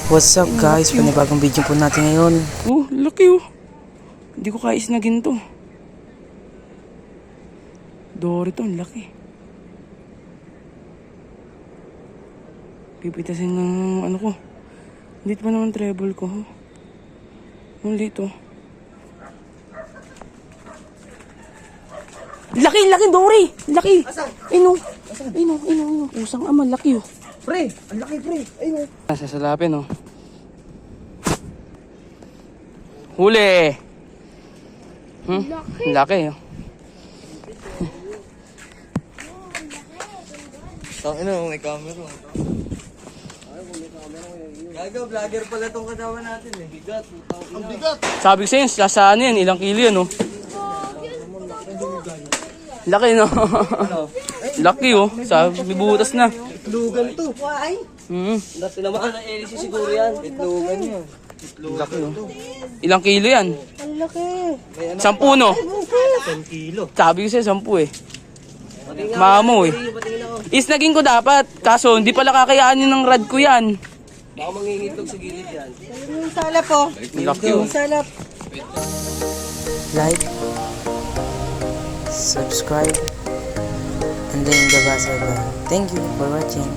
What's up guys? Panibagong video po natin ngayon. Oh, laki oh. Hindi ko kaisnagin to. Dory to, ang laki. Pipitasin ng ano ko. Dito pa naman treble ko. Yung dito. Laki, Dory! Laki! Ino. Pusang ama, laki oh. Pre! Ang laki pre! Ayun. Sasalapin oh. Huli! Laki oh. Tangina mo, may camera. Gago, vlogger pala tong kasama natin eh. Bigat. Ang bigat! Sabi ko sa'yo, sa ano yan, ilang kilo yan oh. Laki no? Laki oh. Sabi, may butas na. Itlugan to. Why? Tinamaan ng LC siguro yan. Itlugan yan. Laki oh. Ilang kilo yan? Ang laki. 10 no? 10 kilo. Sabi ko sa'yo, 10 eh. Mamo eh. Isnagin ko dapat. Kaso hindi pala kakayaan ng rad ko yan. Baka mangingitlog sa gilid yan. Yung salap po. Laki oh. Salap. Like, subscribe, and then the bell. Thank you for watching.